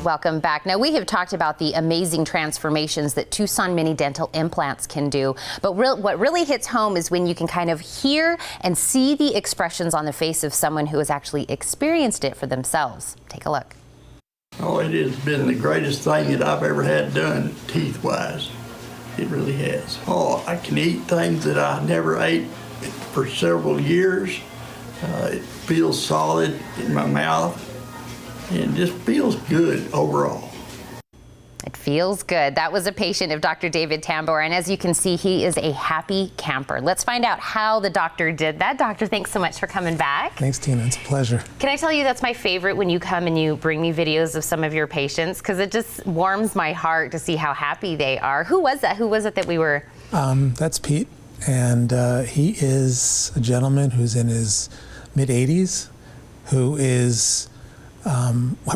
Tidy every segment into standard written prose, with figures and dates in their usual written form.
Welcome back. Now, we have talked about the amazing transformations that Tucson Mini Dental implants can do, but what really hits home is when you can kind of hear and see the expressions on the face of someone who has actually experienced it for themselves. Take a look. Oh, it has been the greatest thing that I've ever had done teeth-wise. It really has. Oh, I can eat things that I never ate for several years. It feels solid in my mouth and just feels good overall. It feels good. That was a patient of Dr. David Tambor, and as you can see, he is a happy camper. Let's find out how the doctor did that. Doctor, thanks so much for coming back. Thanks, Tina. It's a pleasure. Can I tell you that's my favorite when you come and you bring me videos of some of your patients, because it just warms my heart to see how happy they are. Who was that? Who was it that we were? That's Pete, and he is a gentleman who's in his mid-80s, who is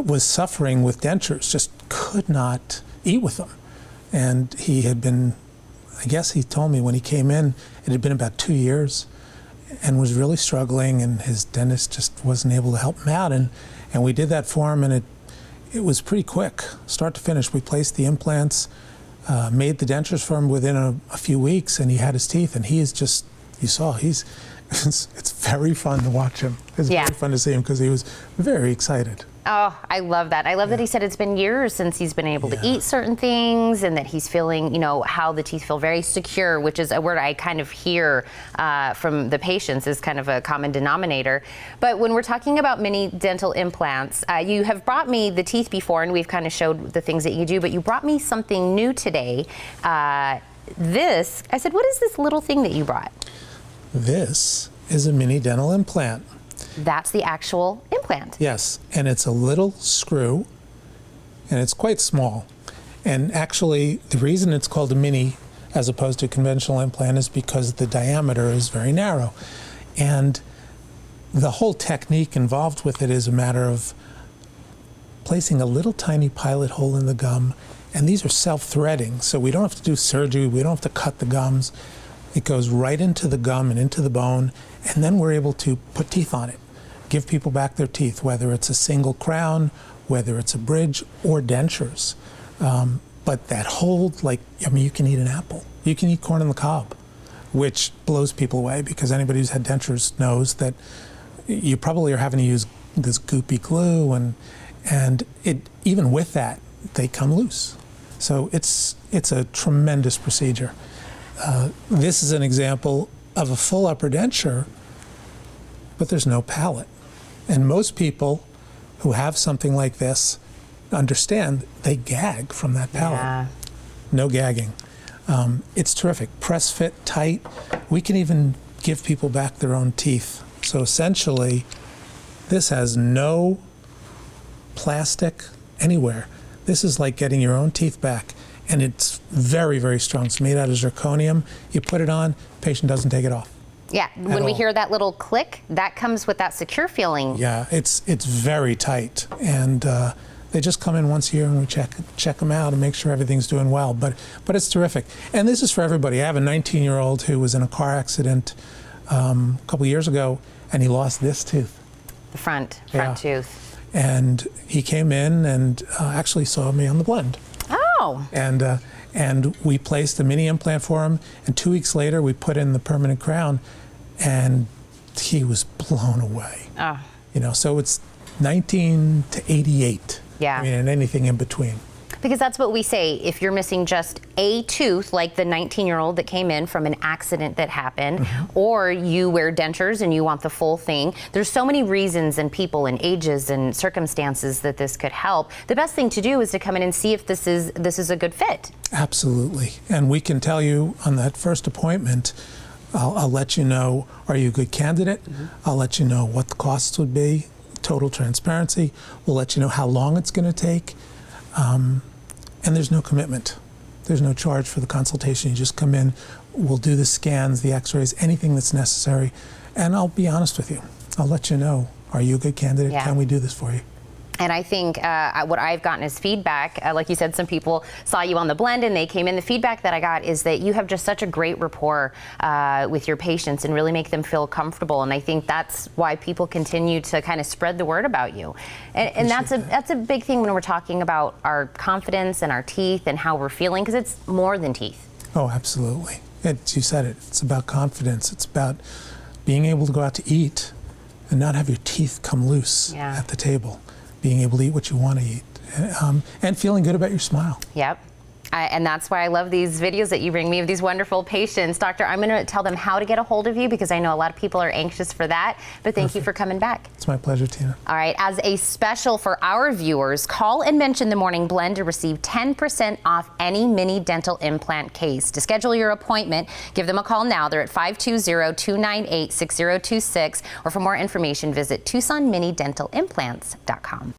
was suffering with dentures, just could not eat with them. And he had been, I guess he told me when he came in, it had been about 2 years and was really struggling, and his dentist just wasn't able to help him out. And we did that for him, and it was pretty quick, start to finish. We placed the implants, made the dentures for him within a few weeks, and he had his teeth, and he is just, you saw, it's very fun to watch him. It's very fun to see him because he was very excited. Oh, I love that. I love that he said it's been years since he's been able to eat certain things, and that he's feeling, you know, how the teeth feel very secure, which is a word I kind of hear from the patients is kind of a common denominator. But when we're talking about mini dental implants, you have brought me the teeth before, and we've kind of showed the things that you do, but you brought me something new today. I said, what is this little thing that you brought? This is a mini dental implant. That's the actual implant. Yes, and it's a little screw, and it's quite small. And actually, the reason it's called a mini as opposed to a conventional implant is because the diameter is very narrow. And the whole technique involved with it is a matter of placing a little tiny pilot hole in the gum, and these are self-threading, so we don't have to do surgery, we don't have to cut the gums. It goes right into the gum and into the bone, and then we're able to put teeth on it, give people back their teeth, whether it's a single crown, whether it's a bridge, or dentures. But that whole, you can eat an apple. You can eat corn on the cob, which blows people away, because anybody who's had dentures knows that you probably are having to use this goopy glue, and even with that, they come loose. So it's a tremendous procedure. This is an example of a full upper denture, but there's no palate. And most people who have something like this understand they gag from that palate. Yeah. No gagging. It's terrific. Press fit, tight. We can even give people back their own teeth. So essentially, this has no plastic anywhere. This is like getting your own teeth back. And it's very, very strong. It's made out of zirconium. You put it on, patient doesn't take it off. Yeah, when we hear that little click, that comes with that secure feeling. Yeah, it's very tight. And they just come in once a year, and we check them out and make sure everything's doing well. But it's terrific. And this is for everybody. I have a 19-year-old who was in a car accident a couple years ago, and he lost this tooth. The front tooth. And he came in and actually saw me on the blend. Oh. And we placed a mini implant for him, and 2 weeks later we put in the permanent crown, and he was blown away. Oh. You know, so it's 19 to 88. Yeah. I mean, and anything in between. Because that's what we say, if you're missing just a tooth, like the 19-year-old that came in from an accident that happened, or you wear dentures and you want the full thing, there's so many reasons and people and ages and circumstances that this could help. The best thing to do is to come in and see if this is a good fit. Absolutely. And we can tell you on that first appointment, I'll let you know, are you a good candidate? I'll let you know what the costs would be, total transparency. We'll let you know how long it's going to take. And there's no commitment. There's no charge for the consultation. You just come in, we'll do the scans, the x-rays, anything that's necessary. And I'll be honest with you. I'll let you know, are you a good candidate? Yeah. Can we do this for you? And I think what I've gotten as feedback, like you said, some people saw you on the blend and they came in. The feedback that I got is that you have just such a great rapport with your patients and really make them feel comfortable. And I think that's why people continue to kind of spread the word about you. And that's a big thing when we're talking about our confidence and our teeth and how we're feeling, because it's more than teeth. Oh, absolutely. You said it. It's about confidence. It's about being able to go out to eat and not have your teeth come loose at the table. Being able to eat what you want to eat, and feeling good about your smile. Yep. And that's why I love these videos that you bring me of these wonderful patients. Doctor, I'm going to tell them how to get a hold of you because I know a lot of people are anxious for that. But thank you for coming back. It's my pleasure, Tina. All right. As a special for our viewers, call and mention the Morning Blend to receive 10% off any mini dental implant case. To schedule your appointment, give them a call now. They're at 520-298-6026. Or for more information, visit TucsonMiniDentalImplants.com.